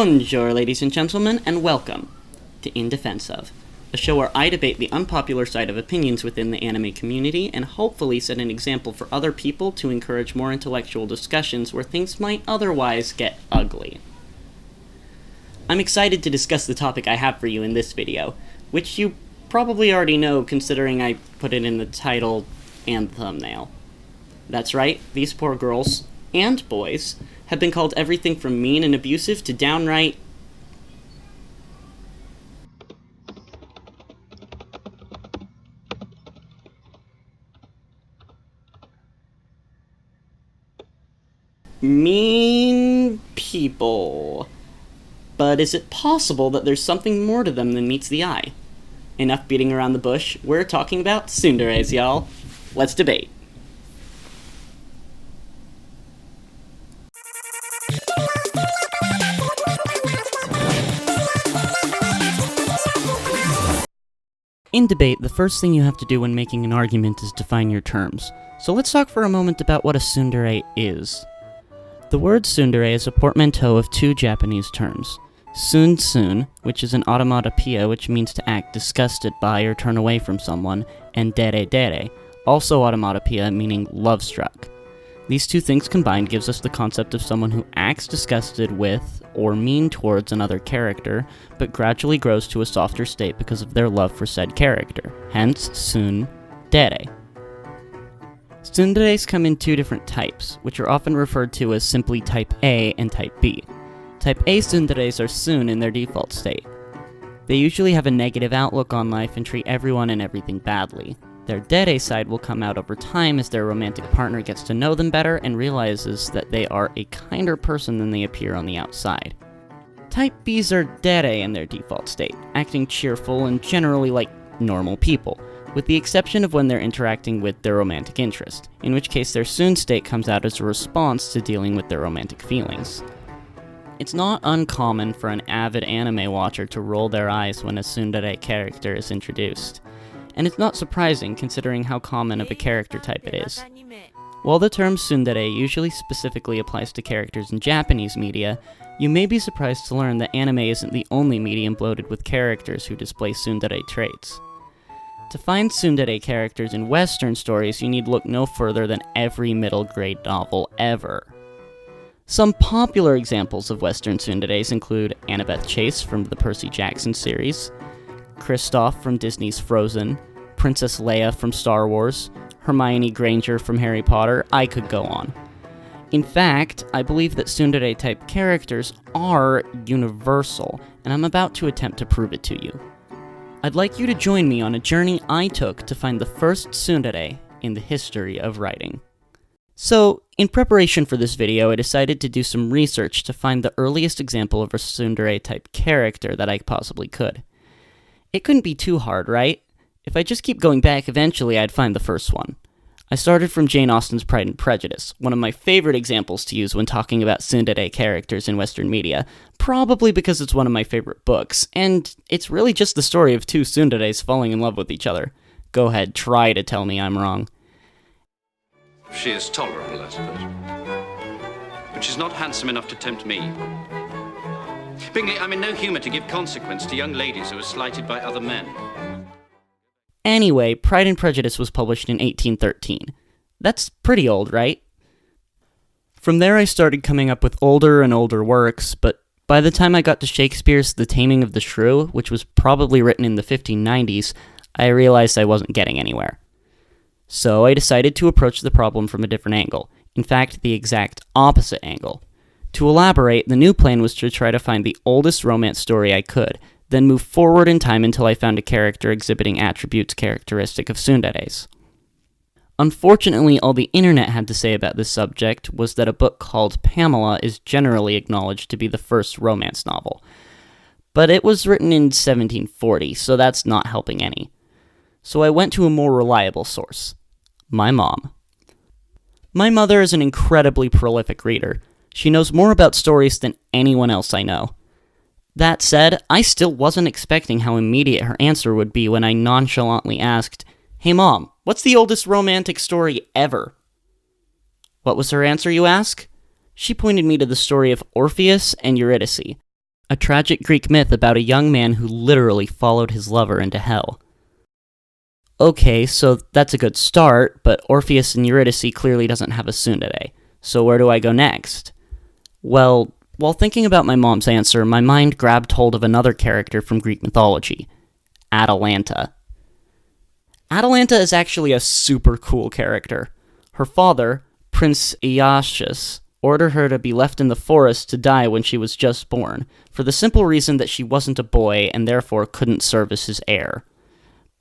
Bonjour, ladies and gentlemen, and welcome to In Defense Of, a show where I debate the unpopular side of opinions within the anime community and hopefully set an example for other people to encourage more intellectual discussions where things might otherwise get ugly. I'm excited to discuss the topic I have for you in this video, which you probably already know considering I put it in the title and thumbnail. That's right, these poor girls, and boys, have been called everything from mean and abusive to downright mean people. But is it possible that there's something more to them than meets the eye? Enough beating around the bush, we're talking about tsunderes, y'all. Let's debate. In debate, the first thing you have to do when making an argument is define your terms. So let's talk for a moment about what a tsundere is. The word tsundere is a portmanteau of two Japanese terms. Tsun, which is an automatopoeia which means to act disgusted by or turn away from someone, and dere, also automatopoeia meaning love-struck. These two things combined gives us the concept of someone who acts disgusted with or mean towards another character, but gradually grows to a softer state because of their love for said character, hence tsundere. Tsunderes come in two different types, which are often referred to as simply Type A and Type B. Type A tsunderes are tsun in their default state. They usually have a negative outlook on life and treat everyone and everything badly. Their dere side will come out over time as their romantic partner gets to know them better and realizes that they are a kinder person than they appear on the outside. Type Bs are dere in their default state, acting cheerful and generally like normal people, with the exception of when they're interacting with their romantic interest, in which case their tsun state comes out as a response to dealing with their romantic feelings. It's not uncommon for an avid anime watcher to roll their eyes when a tsundere character is introduced. And it's not surprising considering how common of a character type it is. While the term tsundere usually specifically applies to characters in Japanese media, you may be surprised to learn that anime isn't the only medium bloated with characters who display tsundere traits. To find tsundere characters in Western stories, you need look no further than every middle grade novel ever. Some popular examples of Western tsunderes include Annabeth Chase from the Percy Jackson series, Kristoff from Disney's Frozen, Princess Leia from Star Wars, Hermione Granger from Harry Potter. I could go on. In fact, I believe that tsundere-type characters are universal, and I'm about to attempt to prove it to you. I'd like you to join me on a journey I took to find the first tsundere in the history of writing. So, in preparation for this video, I decided to do some research to find the earliest example of a tsundere-type character that I possibly could. It couldn't be too hard, right? If I just keep going back, eventually I'd find the first one. I started from Jane Austen's Pride and Prejudice, one of my favorite examples to use when talking about tsundere characters in Western media, probably because it's one of my favorite books, and it's really just the story of two tsunderes falling in love with each other. Go ahead, try to tell me I'm wrong. She is tolerable, I suppose. But she's not handsome enough to tempt me. Bingley, I'm in no humour to give consequence to young ladies who are slighted by other men. Anyway, Pride and Prejudice was published in 1813. That's pretty old, right? From there I started coming up with older and older works, but by the time I got to Shakespeare's The Taming of the Shrew, which was probably written in the 1590s, I realized I wasn't getting anywhere. So I decided to approach the problem from a different angle. In fact, the exact opposite angle. To elaborate, the new plan was to try to find the oldest romance story I could, then move forward in time until I found a character exhibiting attributes characteristic of tsunderes. Unfortunately, all the internet had to say about this subject was that a book called Pamela is generally acknowledged to be the first romance novel. But it was written in 1740, so that's not helping any. So I went to a more reliable source. My mom. My mother is an incredibly prolific reader. She knows more about stories than anyone else I know. That said, I still wasn't expecting how immediate her answer would be when I nonchalantly asked, "Hey Mom, what's the oldest romantic story ever?" What was her answer, you ask? She pointed me to the story of Orpheus and Eurydice, a tragic Greek myth about a young man who literally followed his lover into hell. Okay, so that's a good start, but Orpheus in Eurydice clearly doesn't have a tsundere. So where do I go next? Well, while thinking about my mom's answer, my mind grabbed hold of another character from Greek mythology, Atalanta. Atalanta is actually a super cool character. Her father, Prince Aeacus, ordered her to be left in the forest to die when she was just born, for the simple reason that she wasn't a boy and therefore couldn't serve as his heir.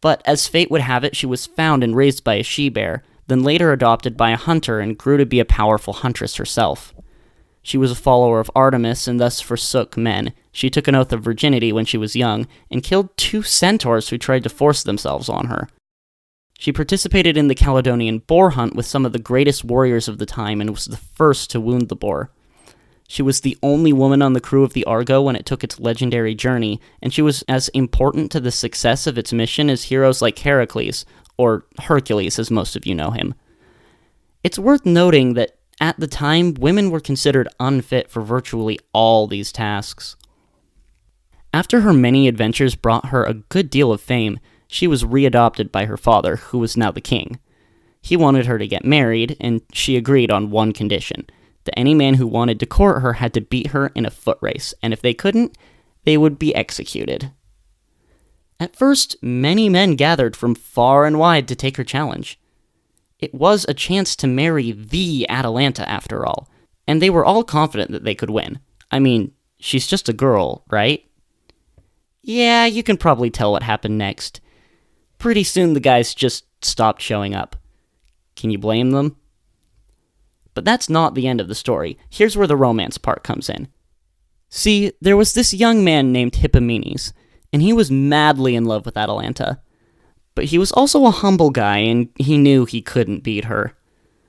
But as fate would have it, she was found and raised by a she-bear, then later adopted by a hunter and grew to be a powerful huntress herself. She was a follower of Artemis and thus forsook men. She took an oath of virginity when she was young and killed 2 centaurs who tried to force themselves on her. She participated in the Caledonian boar hunt with some of the greatest warriors of the time and was the first to wound the boar. She was the only woman on the crew of the Argo when it took its legendary journey, and she was as important to the success of its mission as heroes like Heracles, or Hercules as most of you know him. It's worth noting that at the time, women were considered unfit for virtually all these tasks. After her many adventures brought her a good deal of fame, she was readopted by her father, who was now the king. He wanted her to get married, and she agreed on one condition: that any man who wanted to court her had to beat her in a foot race, and if they couldn't, they would be executed. At first, many men gathered from far and wide to take her challenge. It was a chance to marry the Atalanta, after all, and they were all confident that they could win. I mean, she's just a girl, right? Yeah, you can probably tell what happened next. Pretty soon the guys just stopped showing up. Can you blame them? But that's not the end of the story. Here's where the romance part comes in. See, there was this young man named Hippomenes, and he was madly in love with Atalanta. But he was also a humble guy, and he knew he couldn't beat her.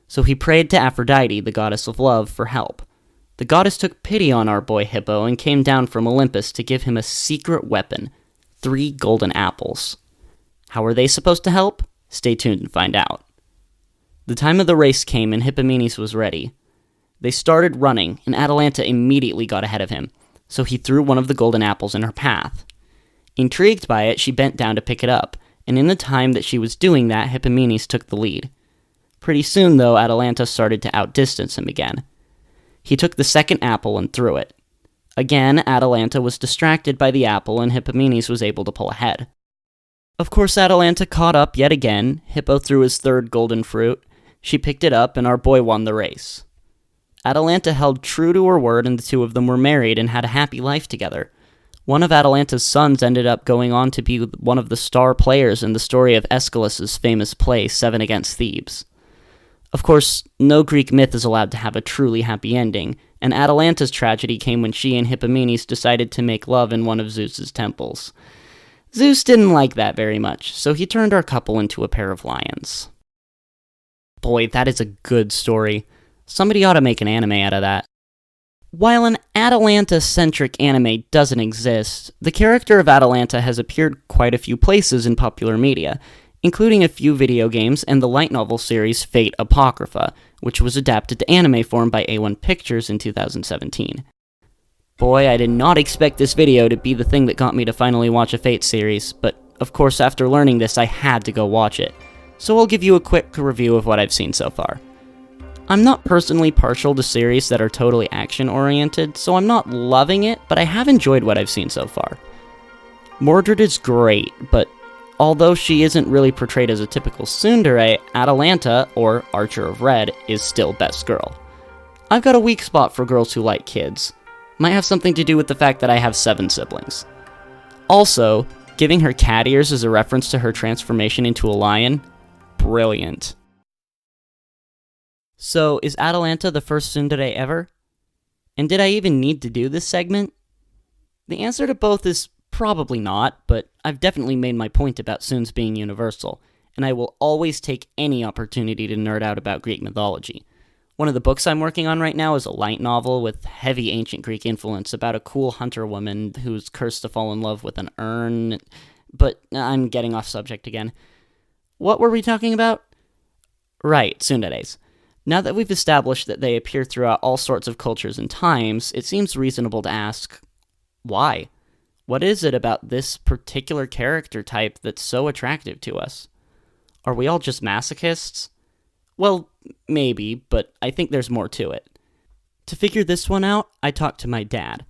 So he prayed to Aphrodite, the goddess of love, for help. The goddess took pity on our boy Hippo and came down from Olympus to give him a secret weapon, 3 golden apples. How were they supposed to help? Stay tuned and find out. The time of the race came and Hippomenes was ready. They started running, and Atalanta immediately got ahead of him, so he threw one of the golden apples in her path. Intrigued by it, she bent down to pick it up, and in the time that she was doing that, Hippomenes took the lead. Pretty soon, though, Atalanta started to outdistance him again. He took the second apple and threw it. Again, Atalanta was distracted by the apple, and Hippomenes was able to pull ahead. Of course, Atalanta caught up yet again. Hippo threw his third golden fruit. She picked it up, and our boy won the race. Atalanta held true to her word, and the 2 of them were married and had a happy life together. One of Atalanta's sons ended up going on to be one of the star players in the story of Aeschylus's famous play, 7 Against Thebes. Of course, no Greek myth is allowed to have a truly happy ending, and Atalanta's tragedy came when she and Hippomenes decided to make love in one of Zeus's temples. Zeus didn't like that very much, so he turned our couple into a pair of lions. Boy, that is a good story. Somebody ought to make an anime out of that. While an Atalanta-centric anime doesn't exist, the character of Atalanta has appeared quite a few places in popular media, including a few video games and the light novel series Fate Apocrypha, which was adapted to anime form by A1 Pictures in 2017. Boy, I did not expect this video to be the thing that got me to finally watch a Fate series, but of course after learning this I had to go watch it. So I'll give you a quick review of what I've seen so far. I'm not personally partial to series that are totally action-oriented, so I'm not loving it, but I have enjoyed what I've seen so far. Mordred is great, but although she isn't really portrayed as a typical tsundere, Atalanta, or Archer of Red, is still best girl. I've got a weak spot for girls who like kids. Might have something to do with the fact that I have 7 siblings. Also, giving her cat ears as a reference to her transformation into a lion? Brilliant. So, is Atalanta the first tsundere ever? And did I even need to do this segment? The answer to both is probably not, but I've definitely made my point about tsuns being universal, and I will always take any opportunity to nerd out about Greek mythology. One of the books I'm working on right now is a light novel with heavy ancient Greek influence about a cool hunter woman who's cursed to fall in love with an urn, but I'm getting off subject again. What were we talking about? Right, tsunderes. Now that we've established that they appear throughout all sorts of cultures and times, it seems reasonable to ask, Why? What is it about this particular character type that's so attractive to us? Are we all just masochists? Well, maybe, but I think there's more to it. To figure this one out, I talked to my dad.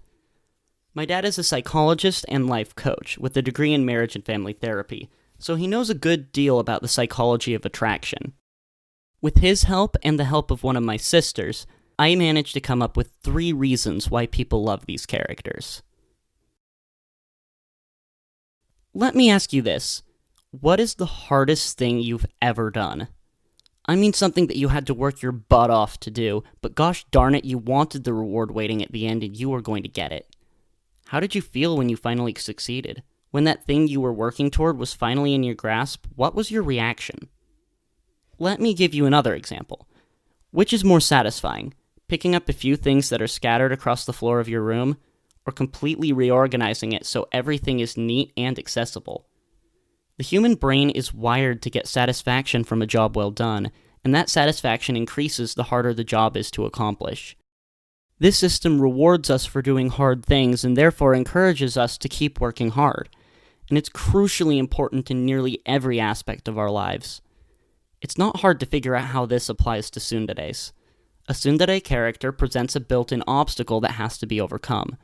My dad is a psychologist and life coach with a degree in marriage and family therapy, so he knows a good deal about the psychology of attraction. With his help and the help of one of my sisters, I managed to come up with 3 reasons why people love these characters. Let me ask you this. What is the hardest thing you've ever done? I mean something that you had to work your butt off to do, but gosh darn it, you wanted the reward waiting at the end and you were going to get it. How did you feel when you finally succeeded? When that thing you were working toward was finally in your grasp, what was your reaction? Let me give you another example. Which is more satisfying? Picking up a few things that are scattered across the floor of your room, or completely reorganizing it so everything is neat and accessible? The human brain is wired to get satisfaction from a job well done, and that satisfaction increases the harder the job is to accomplish. This system rewards us for doing hard things and therefore encourages us to keep working hard, and it's crucially important in nearly every aspect of our lives. It's not hard to figure out how this applies to tsunderes. A tsundere character presents a built-in obstacle that has to be overcome.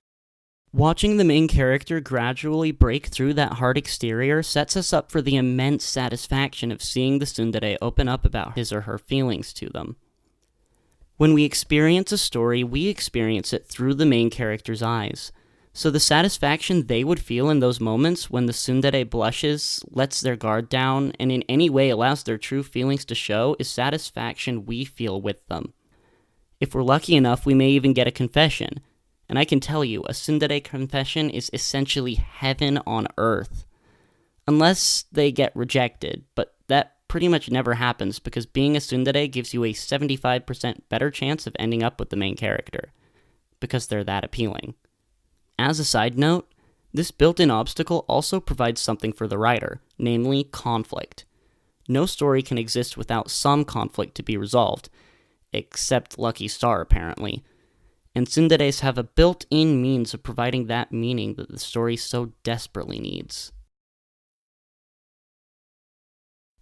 Watching the main character gradually break through that hard exterior sets us up for the immense satisfaction of seeing the tsundere open up about his or her feelings to them. When we experience a story, we experience it through the main character's eyes. So the satisfaction they would feel in those moments when the tsundere blushes, lets their guard down, and in any way allows their true feelings to show is satisfaction we feel with them. If we're lucky enough, we may even get a confession. And I can tell you, a tsundere confession is essentially heaven on earth. Unless they get rejected, but that pretty much never happens because being a tsundere gives you a 75% better chance of ending up with the main character, because they're that appealing. As a side note, this built-in obstacle also provides something for the writer, namely conflict. No story can exist without some conflict to be resolved, except Lucky Star apparently. And tsunderes have a built-in means of providing that meaning that the story so desperately needs.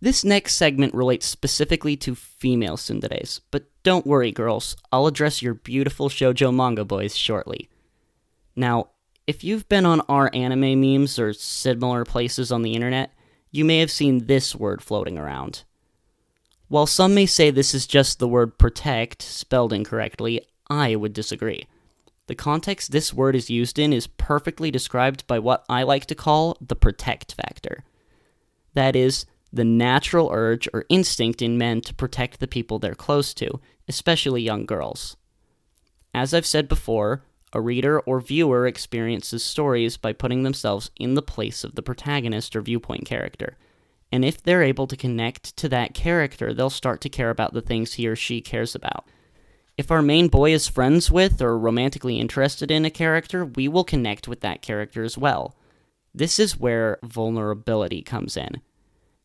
This next segment relates specifically to female tsunderes, but don't worry girls, I'll address your beautiful shoujo manga boys shortly. Now, if you've been on our anime memes or similar places on the internet, you may have seen this word floating around. While some may say this is just the word protect, spelled incorrectly, I would disagree. The context this word is used in is perfectly described by what I like to call the protect factor. That is, the natural urge or instinct in men to protect the people they're close to, especially young girls. As I've said before, a reader or viewer experiences stories by putting themselves in the place of the protagonist or viewpoint character. And if they're able to connect to that character, they'll start to care about the things he or she cares about. If our main boy is friends with or romantically interested in a character, we will connect with that character as well. This is where vulnerability comes in.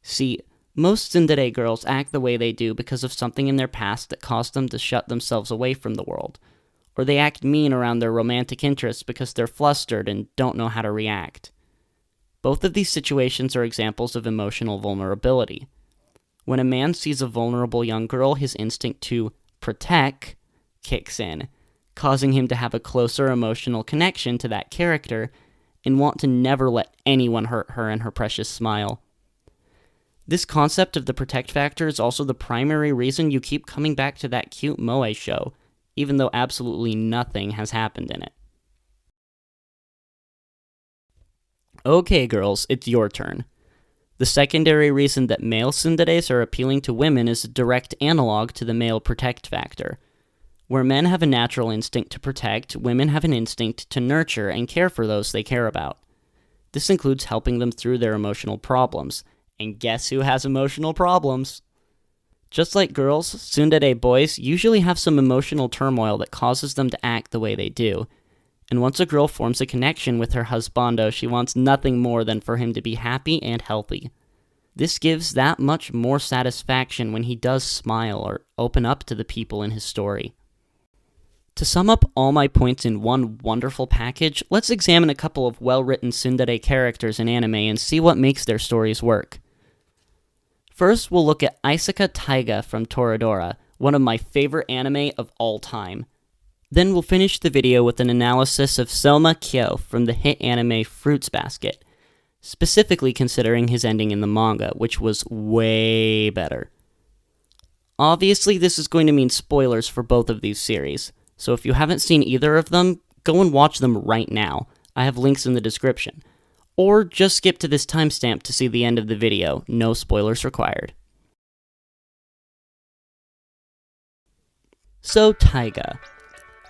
See, most tsundere girls act the way they do because of something in their past that caused them to shut themselves away from the world. Or they act mean around their romantic interests because they're flustered and don't know how to react. Both of these situations are examples of emotional vulnerability. When a man sees a vulnerable young girl, his instinct to protect kicks in, causing him to have a closer emotional connection to that character and want to never let anyone hurt her and her precious smile. This concept of the protect factor is also the primary reason you keep coming back to that cute moe show, even though absolutely nothing has happened in it. Okay, girls, it's your turn. The secondary reason that male tsunderes are appealing to women is a direct analog to the male protect factor. Where men have a natural instinct to protect, women have an instinct to nurture and care for those they care about. This includes helping them through their emotional problems. And guess who has emotional problems? Just like girls, tsundere boys usually have some emotional turmoil that causes them to act the way they do. And once a girl forms a connection with her husbando, she wants nothing more than for him to be happy and healthy. This gives that much more satisfaction when he does smile or open up to the people in his story. To sum up all my points in one wonderful package, let's examine a couple of well-written tsundere characters in anime and see what makes their stories work. First, we'll look at Isaka Tyga from Toradora, one of my favorite anime of all time. Then we'll finish the video with an analysis of Soma Kyo from the hit anime Fruits Basket, specifically considering his ending in the manga, which was way better. Obviously, this is going to mean spoilers for both of these series, so if you haven't seen either of them, go and watch them right now. I have links in the description. Or just skip to this timestamp to see the end of the video, no spoilers required. So, Tyga.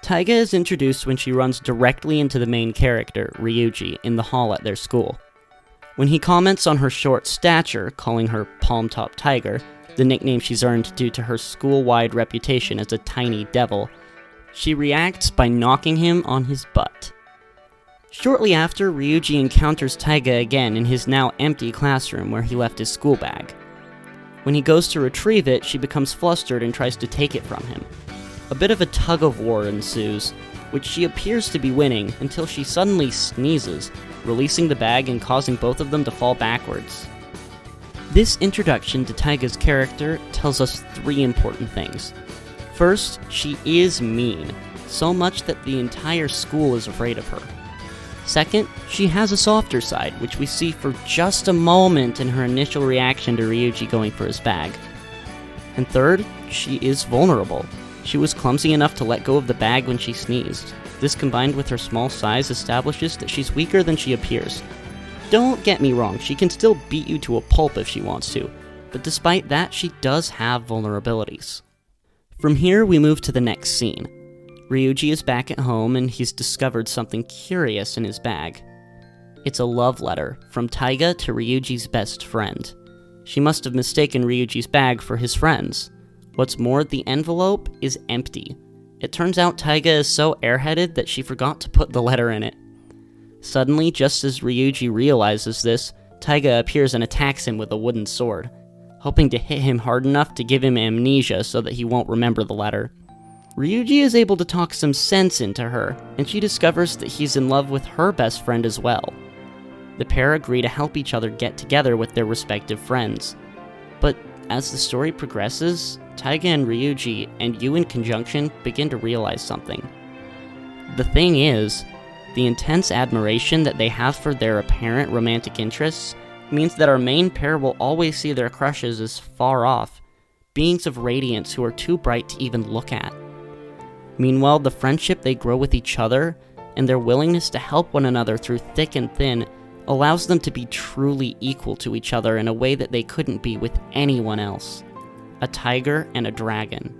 Tyga is introduced when she runs directly into the main character, Ryuji, in the hall at their school. When he comments on her short stature, calling her Palm Top Tiger, the nickname she's earned due to her school-wide reputation as a tiny devil, she reacts by knocking him on his butt. Shortly after, Ryuji encounters Tyga again in his now empty classroom where he left his school bag. When he goes to retrieve it, she becomes flustered and tries to take it from him. A bit of a tug-of-war ensues, which she appears to be winning until she suddenly sneezes, releasing the bag and causing both of them to fall backwards. This introduction to Tyga's character tells us three important things. First, she is mean, so much that the entire school is afraid of her. Second, she has a softer side, which we see for just a moment in her initial reaction to Ryuji going for his bag. And third, she is vulnerable. She was clumsy enough to let go of the bag when she sneezed. This combined with her small size establishes that she's weaker than she appears. Don't get me wrong, she can still beat you to a pulp if she wants to, but despite that, she does have vulnerabilities. From here, we move to the next scene. Ryuji is back at home and he's discovered something curious in his bag. It's a love letter from Tyga to Ryuji's best friend. She must have mistaken Ryuji's bag for his friend's. What's more, the envelope is empty. It turns out Tyga is so airheaded that she forgot to put the letter in it. Suddenly, just as Ryuji realizes this, Tyga appears and attacks him with a wooden sword, hoping to hit him hard enough to give him amnesia so that he won't remember the letter. Ryuji is able to talk some sense into her, and she discovers that he's in love with her best friend as well. The pair agree to help each other get together with their respective friends. But as the story progresses, Tyga and Ryuji, and you in conjunction, begin to realize something. The thing is, the intense admiration that they have for their apparent romantic interests means that our main pair will always see their crushes as far off, beings of radiance who are too bright to even look at. Meanwhile, the friendship they grow with each other, and their willingness to help one another through thick and thin, allows them to be truly equal to each other in a way that they couldn't be with anyone else. A tiger and a dragon.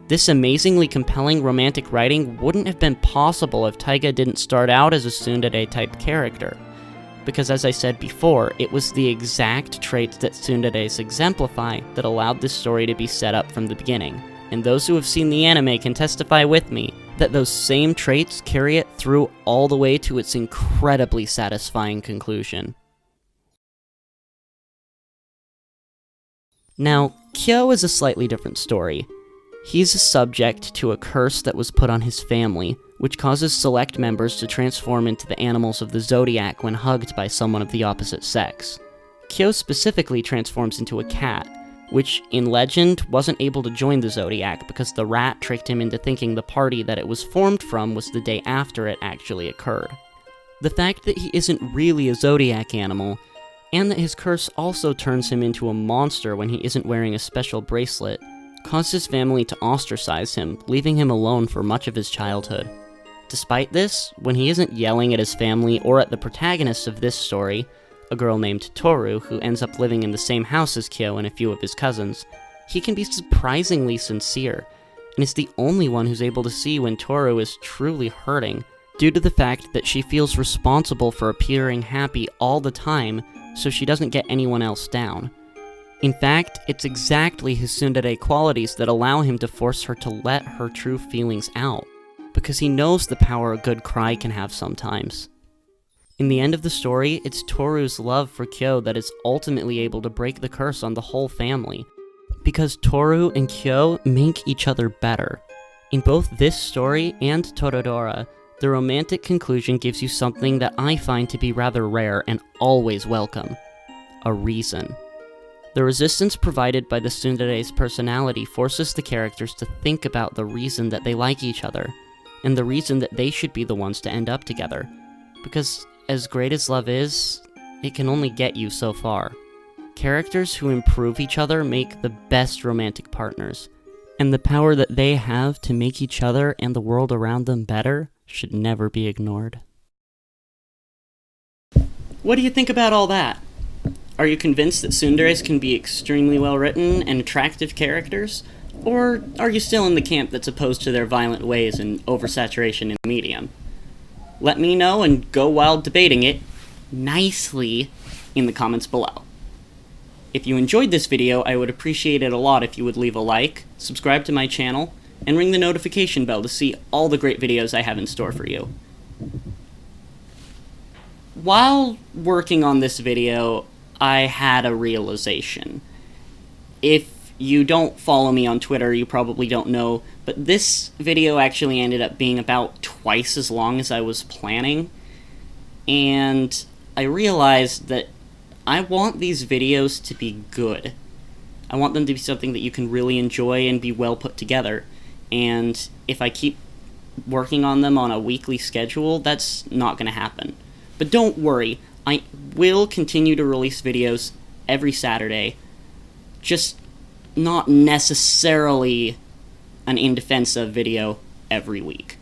This amazingly compelling romantic writing wouldn't have been possible if Tyga didn't start out as a tsundere-type character, because as I said before, it was the exact traits that tsunderes exemplify that allowed this story to be set up from the beginning, and those who have seen the anime can testify with me that those same traits carry it through all the way to its incredibly satisfying conclusion. Now, Kyo is a slightly different story. He's subject to a curse that was put on his family, which causes select members to transform into the animals of the zodiac when hugged by someone of the opposite sex. Kyo specifically transforms into a cat, which, in legend, wasn't able to join the zodiac because the rat tricked him into thinking the party that it was formed from was the day after it actually occurred. The fact that he isn't really a zodiac animal, and that his curse also turns him into a monster when he isn't wearing a special bracelet, caused his family to ostracize him, leaving him alone for much of his childhood. Despite this, when he isn't yelling at his family or at the protagonist of this story, a girl named Toru who ends up living in the same house as Kyo and a few of his cousins, he can be surprisingly sincere, and is the only one who's able to see when Toru is truly hurting, due to the fact that she feels responsible for appearing happy all the time so she doesn't get anyone else down. In fact, it's exactly his tsundere qualities that allow him to force her to let her true feelings out, because he knows the power a good cry can have sometimes. In the end of the story, it's Toru's love for Kyo that is ultimately able to break the curse on the whole family, because Toru and Kyo make each other better. In both this story and Toradora, the romantic conclusion gives you something that I find to be rather rare and always welcome: a reason. The resistance provided by the tsundere's personality forces the characters to think about the reason that they like each other, and the reason that they should be the ones to end up together. Because as great as love is, it can only get you so far. Characters who improve each other make the best romantic partners, and the power that they have to make each other and the world around them better should never be ignored. What do you think about all that? Are you convinced that tsunderes can be extremely well written and attractive characters? Or are you still in the camp that's opposed to their violent ways and oversaturation in the medium? Let me know and go wild debating it nicely in the comments below. If you enjoyed this video, I would appreciate it a lot if you would leave a like, subscribe to my channel, and ring the notification bell to see all the great videos I have in store for you. While working on this video, I had a realization. If you don't follow me on Twitter, you probably don't know, but this video actually ended up being about twice as long as I was planning, and I realized that I want these videos to be good. I want them to be something that you can really enjoy and be well put together, and if I keep working on them on a weekly schedule, that's not going to happen. But don't worry, I will continue to release videos every Saturday, just not necessarily an In Defense Of video every week.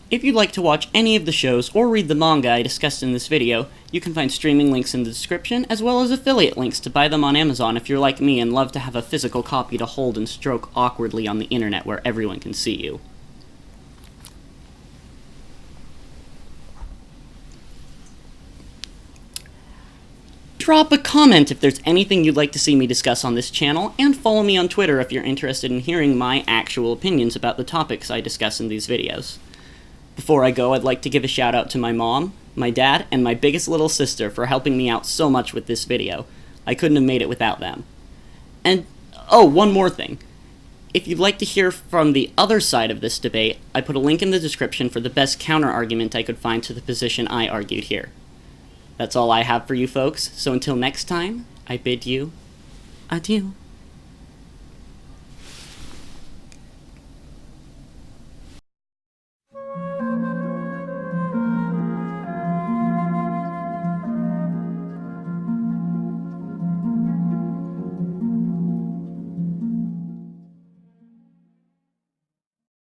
If you'd like to watch any of the shows or read the manga I discussed in this video, you can find streaming links in the description, as well as affiliate links to buy them on Amazon if you're like me and love to have a physical copy to hold and stroke awkwardly on the internet where everyone can see you. Drop a comment if there's anything you'd like to see me discuss on this channel, and follow me on Twitter if you're interested in hearing my actual opinions about the topics I discuss in these videos. Before I go, I'd like to give a shout out to my mom, my dad, and my biggest little sister for helping me out so much with this video. I couldn't have made it without them. And, oh, one more thing. If you'd like to hear from the other side of this debate, I put a link in the description for the best counter-argument I could find to the position I argued here. That's all I have for you folks, so until next time, I bid you adieu.